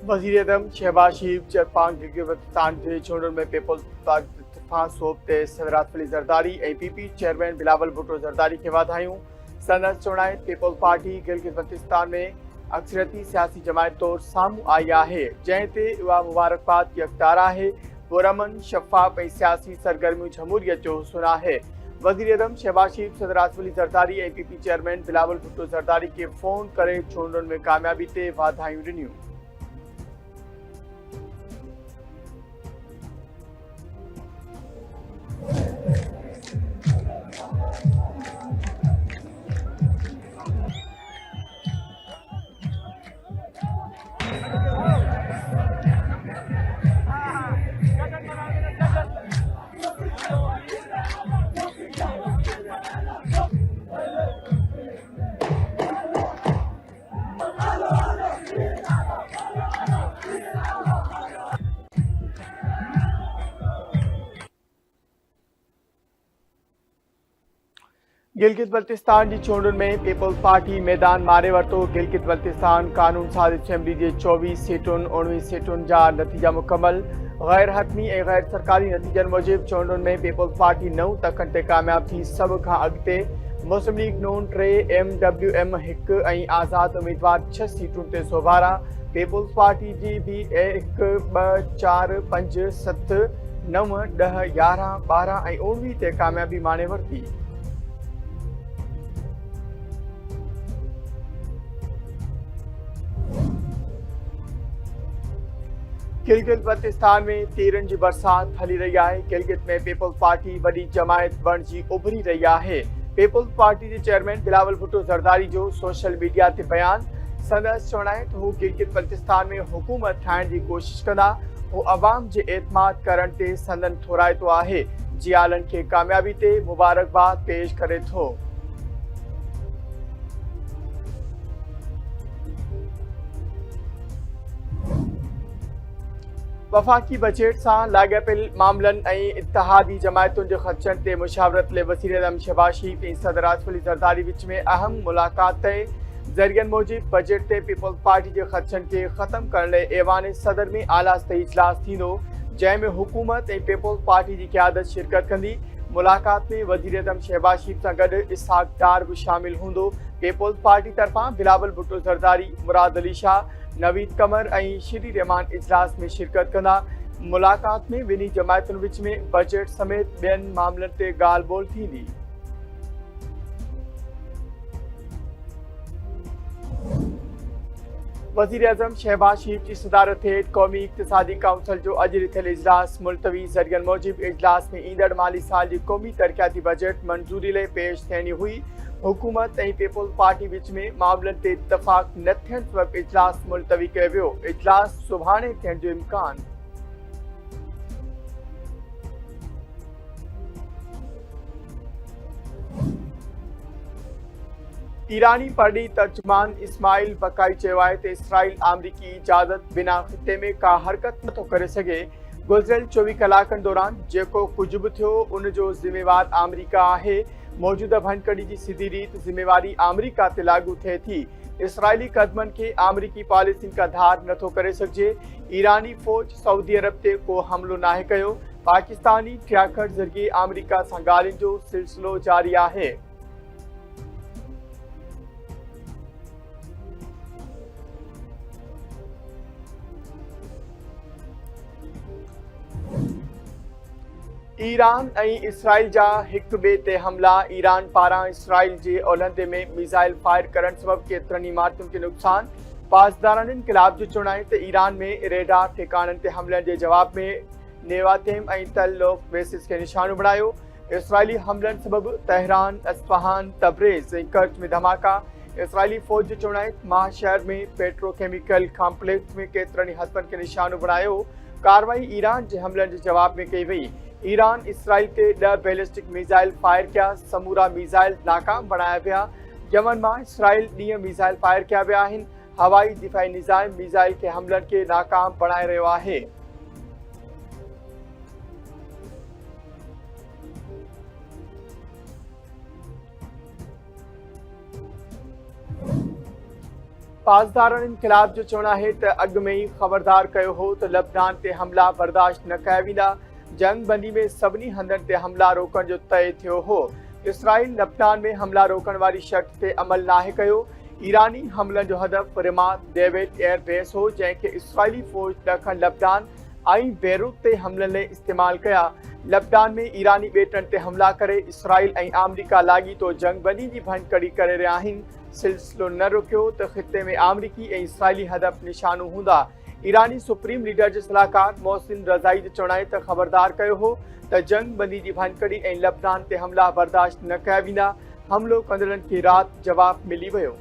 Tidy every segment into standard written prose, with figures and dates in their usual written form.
वज़ीर-ए-आज़म शहबाज शरीफ चरपांग गिलगित-बल्तिस्तान जे चूंडुनि में peoples party इत्तेफ़ाक़ सोब ते सदरात अली ज़रदारी ऐं पीपी चेयरमैन बिलावल भुट्टो ज़रदारी खे वाधायूं। संदसि चोणाइति पीपल्स पार्टी गिलगित-बल्तिस्तान में अक्सरियती सियासी जमायत तौरु साम्हूं आई आहे, जंहिं ते उहा मुबारकबाद जी हक़दार आहे। पुरअमन, शफ़ाफ़ ऐं सियासी सरगर्मियूं जमहूरियत जो हुस्न आहे। वज़ीर-ए-आज़म शहबाज शरीफ सदरात अली ज़रदारी ऐं पीपी चेयरमैन बिलावल भुट्टो ज़रदारी खे फ़ोन करे चूंडुनि में कामयाबी ते वाधायूं ॾिनियूं। गिलगित बल्तिस्तान जी चूंडुनि में पीपल्स पार्टी मैदान मारे वरितो। गिलगित बल्तिस्तान कानून साज़ असेंबली जे 24 सीटुनि 19 सीटुनि जा नतीजा मुकमल। गैर हतमी ऐं गैर सरकारी नतीजनि मूजिबि चूंडुनि में पीपल्स पार्टी 9 तखनि ते कामयाब थी। सभ खां अॻिते मुस्लिम लीग नून 3, MWM 1 ऐं आज़ाद उम्मीदवार 6 सीटुनि ते सोभारा। पीपल्स पार्टी जी बि 1, 2, 4, 5, 7, 9, 10, 11, 12 ऐं 19 ते कामयाबी माणे वरिती। गिलगित बल्तिस्तान में तीरनि जी बरसात हली रही आहे। गिलगित में पीपल्स पार्टी वॾी जमायत बणिजी उभरी रही आहे। पीपल्स पार्टी जे चेयरमैन बिलावल भुट्टो ज़रदारी जो सोशल मीडिया ते बयान। संदसि चवणाए त हू गिलगित बल्तिस्तान में हुकूमत ठाहिण जी कोशिश कंदा। हू अवाम जे एतमाद करण ते संदन थोराइतो आहे। जियालनि खे कामयाबी ते मुबारकबाद पेश करे थो। वफ़ाक़ी बजट सां लाॻापियल मामलनि ऐं इत्तिहादी जमायतुनि जे ख़दशनि ते मुशावरत लाइ वज़ीर-ए-आज़म शहबाज शरीफ ऐं सदर आसिफ अली ज़रदारी विच में अहम मुलाक़ात तइ। ज़रियनि मूजिबि बजट ते पीपल्स पार्टी जे ख़दशनि खे ख़तमु करण लाइ ऐवान सदर में आला सतही इजलास थींदो, जंहिं में हुकूमत ऐं पीपल्स पार्टी जी क़यादत शिरकत कंदी। मुलाक़ात में वज़ीर-ए-आज़म शहबाज शरीफ सां गॾु इसहाक़ डार बि शामिल हूंदो। पीपल्स पार्टी तरफ़ां बिलावल भुट्टो ज़रदारी, मुराद अली शाह, नवीद कमर ऐं श्री रहमान इजलास में शिरकत कंदा। मुलाक़ात में ॿिन्ही जमायतुनि विच में बजट समेत ॿियनि मामलनि ते ॻाल्हि ॿोल्हि थींदी। वज़ीर-ए-आज़म शहबाज शरीफ जी सदारत हेठि क़ौमी इक़्तिसादी काउंसिल जो अॼु थियल इजलास मुल्तवी। ज़रियनि मूजिबि इजलास में ईंदड़ माली साल जी क़ौमी तरक़ियाती बजट मंज़ूरी लाइ पेश थियणी हुई। हुकूमत ऐं पीपल्स पार्टी विच में मामलनि ते इत्तफ़ाक़ न थियण सबबि इजलास मुल्तवी कयो वियो। इजलास सुभाणे थियण जो इम्कान। ईरानी परॾी तर्जुमान इस्माइल बकाई चयो आहे त इसराइल अमरीकी इजाज़त बिना ख़िते में का हरकत नथो करे सघे। गुज़िरियल 24 कलाकनि दौरान जेको कुझु बि थियो उन जो ज़िम्मेवार अमरीका आहे। मौजूदा भनकड़ी जी सिधी रीत ज़िम्मेवारी अमरीका ते लागू थिए थी। इसराइली क़दमनि खे अमरीकी पॉलिसियुनि का धार नथो करे सघिजे। ईरानी फ़ौज सऊदी अरब ते को हमिलो नाहे कयो। पाकिस्तानी ठियाकड़ ज़रिए अमरीका सां ॻाल्हियुनि जो सिलसिलो जारी आहे। ईरान ऐं इसराइल जा हिक ॿिए ते हमला। ईरान पारां इसराइल जे ओलहंदे में मिसाइल फायर करण सबबि केतिरनि इमारतुनि खे नुक़सान। पासदारनि इनक़लाब जो चवणु आहे त ईरान में रेडार ठिकाणनि ते हमलनि जे जवाब में नेवातेम ऐं तल लोफ बेसिस खे निशानो बणायो। इसराइली हमलनि सबबि तहरान, अस्फहान, तबरेज़ ऐं कर्च में धमाका। इसराइली फ़ौज जो चवणु आहे त माह शहर में पेट्रोकेमिकल कॉम्प्लेक्स में केतिरनि हदफ़नि खे निशानो बणायो। कार्रवाई ईरान जे हमलनि जे जवाब में कई वई। ईरान इसराइल ते 10 बैलिस्टिक मिसाइल फायर किया। समूरा मिसाइल नाकाम बणाया विया। यमन मां इसराइल 10 मिसाइल फायर किया विया आहिनि। हवाई दिफ़ाई निज़ाम मिसाइल खे हमलनि खे नाकाम बणाए रहियो आहे। पासदारनि ख़िलाफ़ जो चवणु आहे त अॻु में ई ख़बरदार कयो हो त लबनान ते हमला बर्दाश्त न कया वेंदा। जंग बंदी में सभिनी हंधनि ते हमला रोकण जो तय थियो हो। इसराइल लबनान में हमला रोकण वारी शर्त ते अमल नाहे कयो। ईरानी हमलनि जो हदफ़ रिमात डेविड एयर बेस हो, जंहिंखे इसराइली फ़ौज ॾखण लबनान ऐं बेरूत ते हमलनि लाइ इस्तेमालु कया। लबनान में ईरानी ॿेटनि ते हमला करे इसराइल ऐं अमरीका लाॻीतो जंग बंदी जी भञकड़ी करे रहिया आहिनि। सिलसिलो न रुकियो त ख़िते में अमरीकी ऐं इसराइली हदफ़ निशानू हूंदा। ईरानी सुप्रीम लीडर जे सलाहकार मोहसिन रज़ाई जो चवणु आहे त ख़बरदार कयो हो त जंग बंदी जी भञकड़ी ऐं लबनान ते हमला बर्दाश्त न कया वेंदा। हमलो कंदड़नि खे राति जवाबु मिली वियो।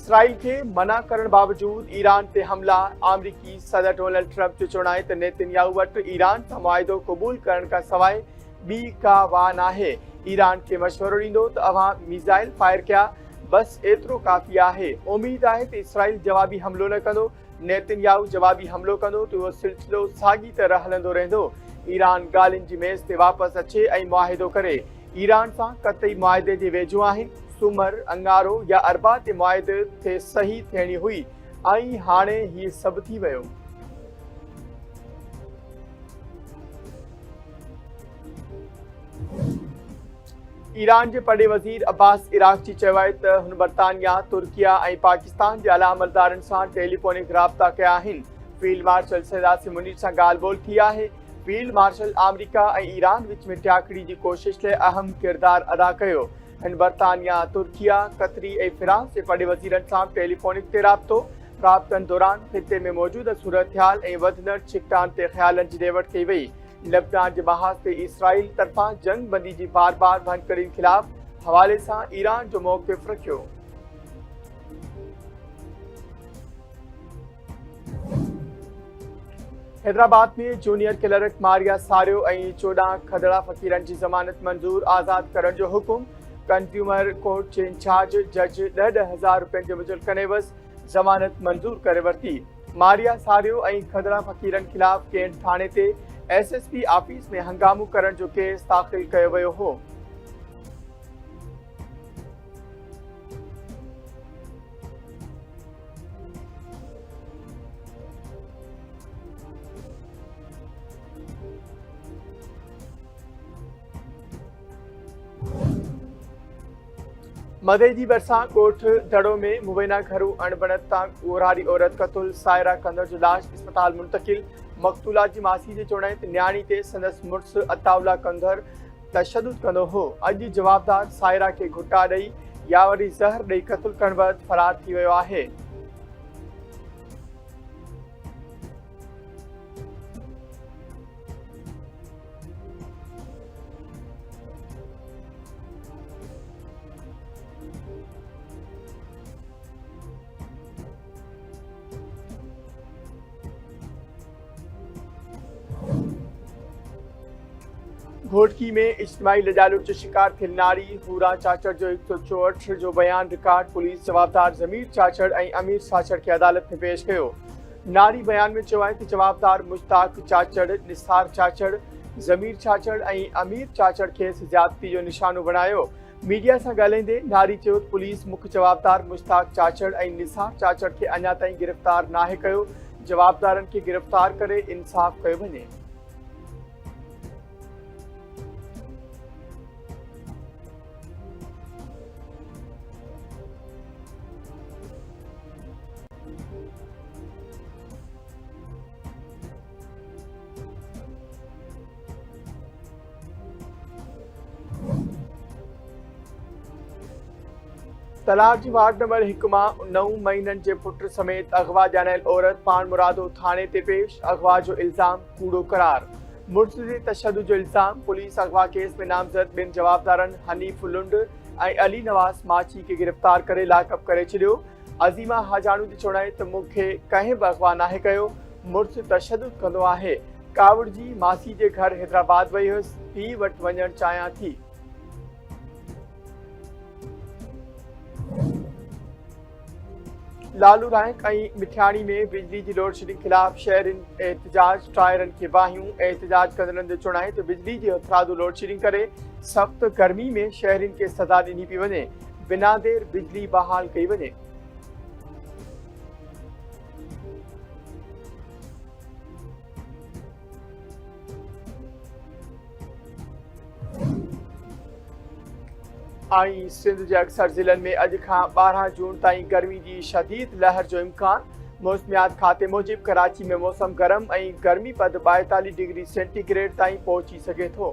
इसराइल के मना करण बावजूद ईरान ते हमला। अमरीकी सदर डोनाल्ड ट्रंप जो चवणु आहे त नेतन्याहू वटि ईरान सां मुआहिदो क़बूल करण खां सवाइ ॿी का वाह नाहे। ईरान खे मशवरो ॾींदो त अव्हां मिसाइल फायर कया, बस एतिरो काफ़ी आहे। उमेद आहे त इसराइल जवाबी हमलो न कंदो। नेतन्याहू जवाबी हमलो कंदो त उहो सिलसिलो साॻी तरह हलंदो रहंदो। ईरान ॻाल्हियुनि जी मेज़ ते वापसि अचे ऐं मुआहिदो करे। ईरान सां क़तई मुआहिदे जे वेझो आहिनि। सूमर, अंगारो या अरबा ते मुआहिदे ते सही थियणी हुई ऐं हाणे हीउ सभु थी वियो। ईरान जे पड़े वज़ीर अब्बास इराक़ची चयो आहे त हुन बर्तानिया, तुर्किया ऐं पाकिस्तान जे आला अमलदारनि सां टेलीफोनिक राब्ता कया आहिनि। फील्ड मार्शल सैदासी मुनीर सां ॻाल्हि ॿोल थी आहे। फील्ड मार्शल अमरीका ऐं ईरान विच में टियाकड़ी जी कोशिश लाइ अहम किरदार अदा कयो। हिन बर्तानिया, तुर्किया, कतरी ऐं फ्रांस जे पड़े वज़ीरनि सां टेलीफोनिक ते राब्तनि दौरान ख़िते में मौजूदह सूरतहाल ऐं वधंदड़ छिकटान ते ख़्यालनि जी ॾे वठि कई वई। लबनान जे महाज़ ते इसराइल तरफ़ां जंग बंदी जी बार भञकड़ियुनि ख़िलाफ़ हवाले सां ईरान जो मौक़िफ़ रखियो। हैदराबाद में जूनियर क्लर्क मारिया सारियो ऐं 14 खदड़ा फ़क़ीरनि जी ज़मानत मंज़ूर आज़ाद करण जो हुकुम। कंज्यूमर कोर्ट जे इंचार्ज जज 10,000 रुपयनि जो मुचलकन एवज़ ज़मानत मंज़ूर करे वरिती। मारिया सारियो ऐं खदड़ा फ़क़ीरनि ख़िलाफ़ कैंट थाणे ते SSP ऑफिस में हंगामो करण जो केस दाख़िल कयो वियो हो। मदे जी भरिसां ॻोठ दड़ो में मुबैना घरू अणबणत तां ॻोरारी औरत क़तुल सायरा कंदड़ जो लाश अस्पताल मुंतकिल। मक़तूला जी मासी जे चवण ते न्याणी ते संदसि मुड़ुसु अतावला कंदड़ तशदुद कंदो हो। अॼु जवाबदार सायरा खे घुटा ॾेई या वरी ज़हर ॾेई क़तल करण बैदि फरार थी वियो आहे। घोटकी में इज्तिमाई लजालुट जो शिकार थियल नारी हूरा चाचड़ जो 164 जो बयान रिकॉर्ड। पुलिस जवाबदार ज़मीर चाचड़ ऐं अमीर चाचड़ खे अदालत में पेश कयो। नारी बयान में चयो आहे त जवाबदार मुश्ताक चाचड़, निसार चाचड़, ज़मीर चाचड़ ऐं अमीर चाचड़ खे ज़्यादती जो निशानो बणायो। मीडिया सां ॻाल्हाईंदे नारी चयो त पुलिस मुख्य जवाबदार मुश्ताक चाचड़ ऐं निसार चाचड़ खे अञा ताईं गिरफ़्तार नाहे कयो। जवाबदारनि खे गिरफ़्तार करे इंसाफ़ कयो वञे। तलार जी वार्ड नंबर 1 मां 9 महीननि जे पुट समेत अगवा ॼाणायल औरत पाण मुरादो थाणे ते पेश। अगवा जो इल्ज़ाम कूड़ो करार। मुड़ुस ते तशदुद जो इल्ज़ाम। पुलिस अगवा केस में नामज़द ॿिनि जवाबदारनि हनीफ लुंड ऐं अली नवाज़ माची खे गिरफ़्तार करे लॉकअप करे छॾियो। अज़ीमा हाजाणू जो चवणु आहे त मूंखे कंहिं बि अगवा नाहे कयो। मुड़ुस तशदुद कंदो आहे। कावड़ जी मासी जे घर हैदराबाद वई हुअसि। पीउ वटि वञणु चाहियां थी। लालू रायक ऐं मिठियाणी में बिजली जी लोड शेडिंग खिलाफ़ शहरनि एहतजाज टायरनि खे बाहियूं। एहतजाज कंदड़नि जो चवणु आहे त बिजली जे हथरादू लोड शेडिंग करे सख़्त गर्मी में शहरनि खे सज़ा ॾिनी पई वञे, बिना देर बिजली बहाल कई वञे। ऐं सिंध जे अक्सर ज़िलनि में अॼु खां 12 जून ताईं गर्मी जी शदीद लहर जो इम्कान। मौसमियात खाते मूजिबि कराची में मौसम गरम ऐं गर्मी पद 42 डिग्री सेंटीग्रेड ताईं पहुची सघे थो।